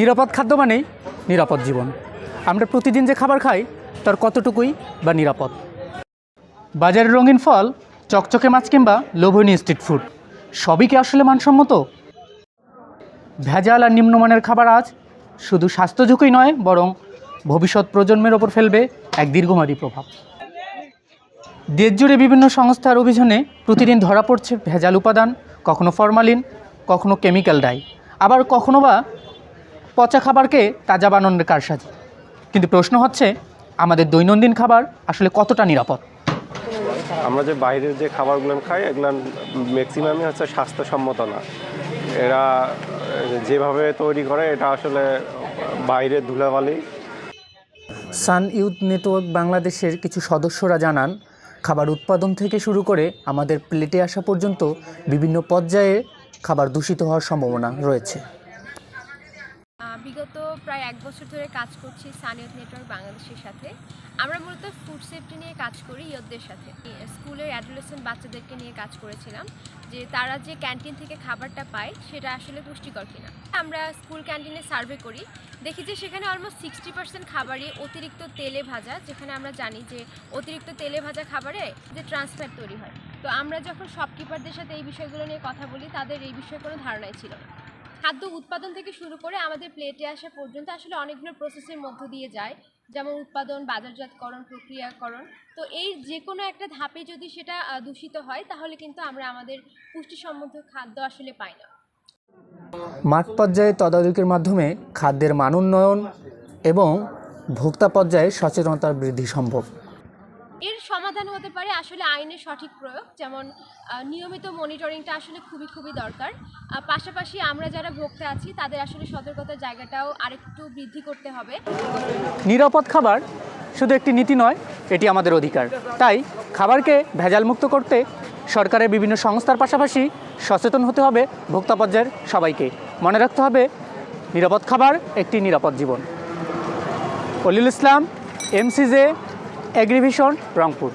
নিরাপদ খাদ্য মানেই নিরাপদ জীবন। আমরা প্রতিদিন যে খাবার খাই তার কতটুকুই বা নিরাপদ। বাজারের রঙিন ফল, চকচকে মাছ কিংবা লোভনীয় স্ট্রিট ফুড সবই কি আসলে মানসম্মত? ভেজাল আর নিম্নমানের খাবার আজ শুধু স্বাস্থ্য ঝুঁকি নয়, বরং ভবিষ্যৎ প্রজন্মের ওপর ফেলবে এক দীর্ঘমেয়াদী প্রভাব। দেশজুড়ে বিভিন্ন সংস্থার অভিযানে প্রতিদিন ধরা পড়ছে ভেজাল উপাদান, কখনো ফরমালিন, কখনো কেমিক্যাল ডাই, আবার কখনো বা পচা খাবারকে তাজা বানানোর কারসাজি। কিন্তু প্রশ্ন হচ্ছে, আমাদের দৈনন্দিন খাবার আসলে কতটা নিরাপদ? আমরা যে বাইরের যে খাবারগুলো খাই এগুলো ম্যাক্সিমামই হচ্ছে স্বাস্থ্যসম্মত না। এরা যেভাবে তৈরি করে এটা আসলে বাইরের ধুলাবালি। সান ইউথ নেটওয়ার্ক বাংলাদেশের কিছু সদস্যরা জানান, খাবার উৎপাদন থেকে শুরু করে আমাদের প্লেটে আসা পর্যন্ত বিভিন্ন পর্যায়ে খাবার দূষিত হওয়ার সম্ভাবনা রয়েছে। বিগত প্রায় 1 বছর ধরে কাজ করছি সান ইউথ নেটওয়ার্ক বাংলাদেশের সাথে। আমরা মূলত ফুড সেফটি নিয়ে কাজ করি ইয়ুথদের সাথে। স্কুলের অ্যাডোলেসেন্ট বাচ্চাদেরকে নিয়ে কাজ করেছিলাম যে তারা যে ক্যান্টিন থেকে খাবারটা পায় সেটা আসলে পুষ্টিকর কিনা। আমরা স্কুল ক্যান্টিনে সার্ভে করি, দেখি যে সেখানে অলমোস্ট 60% খাবারই অতিরিক্ত তেলে ভাজা, যেখানে আমরা জানি যে অতিরিক্ত তেলে ভাজা খাবারে যে ট্রান্সফ্যাট তৈরি হয়। তো আমরা যখন শপকিপারদের সাথে এই বিষয়গুলো নিয়ে কথা বলি, তাদের এই বিষয়ে কোনো ধারণাই ছিল না। খাদ্য উৎপাদন থেকে শুরু করে আমাদের প্লেটে আসা পর্যন্ত আসলে অনেকগুলো প্রসেসের মধ্য দিয়ে যায়, যেমন উৎপাদন, বাজারজাতকরণ, প্রক্রিয়াকরণ। তো এই যে কোনো একটা ধাপে যদি সেটা দূষিত হয়, তাহলে কিন্তু আমরা আমাদের পুষ্টিসম্মত খাদ্য আসলে পাই না। মাঠ পর্যায়ে তদারকির মাধ্যমে খাদ্যের মান উন্নয়ন এবং ভোক্তা পর্যায়ে সচেতনতার বৃদ্ধি সম্ভব। এর সমাধান হতে পারে আসলে আইনের সঠিক প্রয়োগ, যেমন নিয়মিত মনিটরিংটা আসলে খুবই দরকার। পাশাপাশি আমরা যারা ভোক্তা আছি তাদের আসলে সতর্কতার জায়গাটাও আরেকটু বৃদ্ধি করতে হবে। নিরাপদ খাবার শুধু একটি নীতি নয়, এটি আমাদের অধিকার। তাই খাবারকে ভেজালমুক্ত করতে সরকারের বিভিন্ন সংস্থার পাশাপাশি সচেতন হতে হবে ভোক্তা পর্যায়ের সবাইকে। মনে রাখতে হবে, নিরাপদ খাবার একটি নিরাপদ জীবন। অলিউল ইসলাম, MCJ, এগ্রিভিশন, রংপুর।